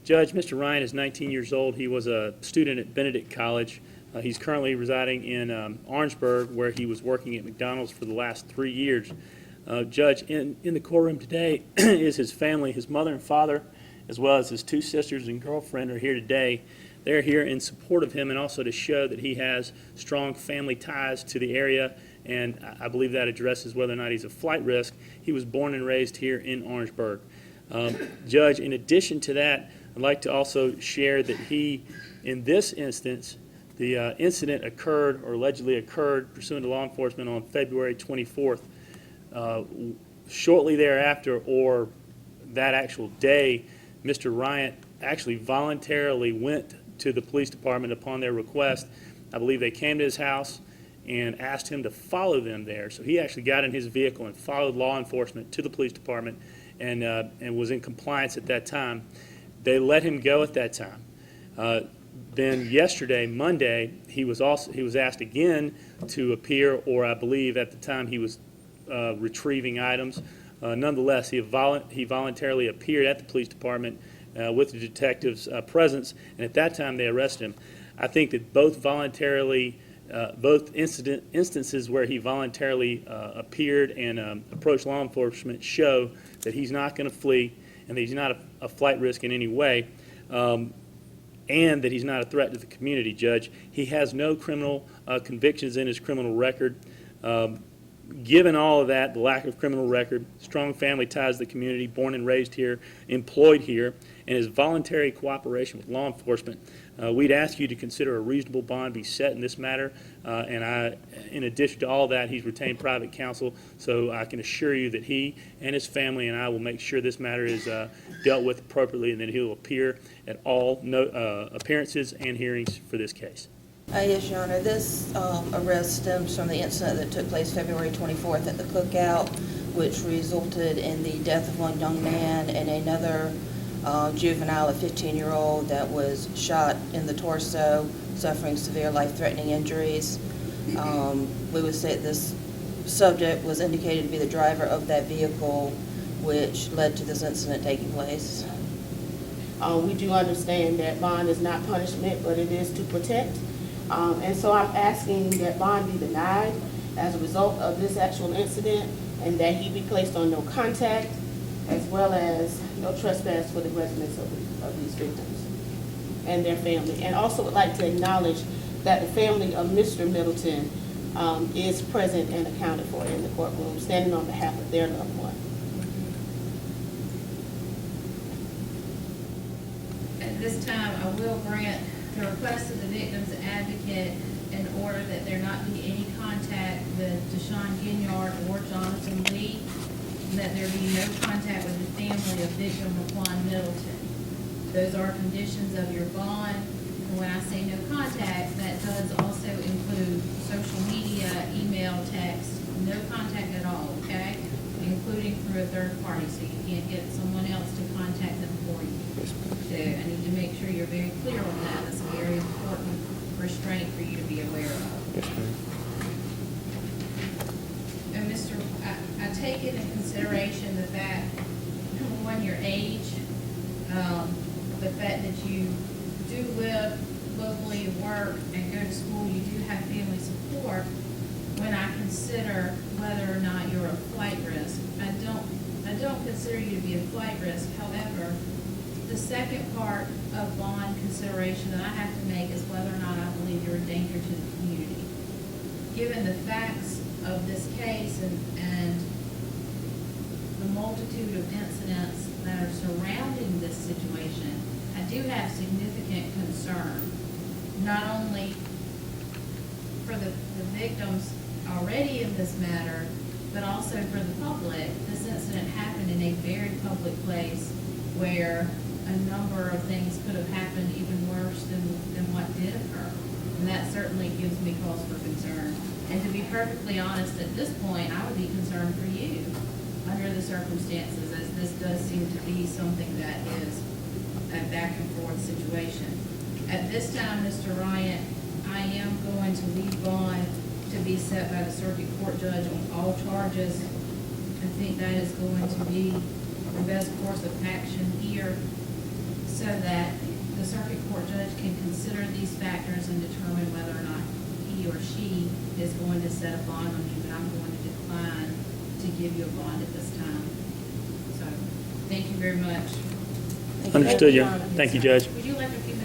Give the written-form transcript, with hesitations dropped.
Judge, Mr. Ryan is 19 years old. He was a student at Benedict College. He's currently residing in Orangeburg, where he was working at McDonald's for the last 3 years. Judge, in the courtroom today is his family. His mother and father, as well as his 2 sisters and girlfriend, are here today. They're here in support of him and also to show that he has strong family ties to the area, and I believe that addresses whether or not he's a flight risk. He was born and raised here in Orangeburg. Judge, in addition to that, I'd like to also share that he, in this instance, the incident occurred or allegedly occurred pursuant to law enforcement on February 24th. Shortly thereafter, or that actual day, Mr. Ryan actually voluntarily went to the police department upon their request. I believe they came to his house and asked him to follow them there. So he actually got in his vehicle and followed law enforcement to the police department and was in compliance at that time. They let him go at that time. Then yesterday, Monday, he was asked again to appear, or I believe at the time he was retrieving items. Nonetheless, he voluntarily appeared at the police department with the detective's presence, and at that time they arrested him. I think that both instances where he voluntarily appeared and approached law enforcement show that he's not going to flee and that he's not a flight risk in any way, and that he's not a threat to the community, Judge. He has no criminal convictions in his criminal record. Given all of that, the lack of criminal record, strong family ties to the community, born and raised here, employed here, and his voluntary cooperation with law enforcement, we'd ask you to consider a reasonable bond be set in this matter. In addition to all that, he's retained private counsel, so I can assure you that he and his family and I will make sure this matter is dealt with appropriately, and that he will appear at all appearances and hearings for this case. Yes, Your Honor. This arrest stems from the incident that took place February 24th at the cookout, which resulted in the death of one young man and another juvenile, a 15-year-old, that was shot in the torso, suffering severe life-threatening injuries. We would say this subject was indicated to be the driver of that vehicle, which led to this incident taking place. We do understand that bond is not punishment, but it is to protect. And so I'm asking that bond be denied as a result of this actual incident, and that he be placed on no contact, as well as no trespass for the residents of these victims and their family. And also would like to acknowledge that the family of Mr. Middleton is present and accounted for in the courtroom, standing on behalf of their loved one. At this time, I will grant the request of the victim's advocate in order that there not be any contact with Deshaun Ginyard or Jonathan Lee, and that there be no contact with the family of victim Raquan Middleton. Those are conditions of your bond. And when I say no contact, that does also include social media, email, text, no contact at all, okay? Including through a third party, so you can't get someone else to contact them for you. So I need to make sure you're very clear on that. That's a very important restraint for you to be aware of. Yes, ma'am. And I take it in consideration the fact, one, your age, the fact that you do live locally, work, and go to school, you do have family support. When I consider whether or not you're a flight risk, I don't consider you to be a flight risk. However, the second part of bond consideration that I have to make is whether or not I believe you're a danger to the community. Given the facts of this case and the multitude of incidents that are surrounding this situation, I do have significant concern, not only for the victims already in this matter, but also for the public. This incident happened in a very public place where a number of things could have happened even worse than what did occur. And that certainly gives me cause for concern. And to be perfectly honest, at this point, I would be concerned for you under the circumstances, as this does seem to be something that is a back and forth situation. At this time, Mr. Ryan, I am going to leave bond to be set by the circuit court judge on all charges. I think that is going to be the best course of action here. so that the circuit court judge can consider these factors and determine whether or not he or she is going to set a bond on you, but I'm going to decline to give you a bond at this time. So, thank you very much. Understood, Your Honor. Thank you, Judge. Would you like a few minutes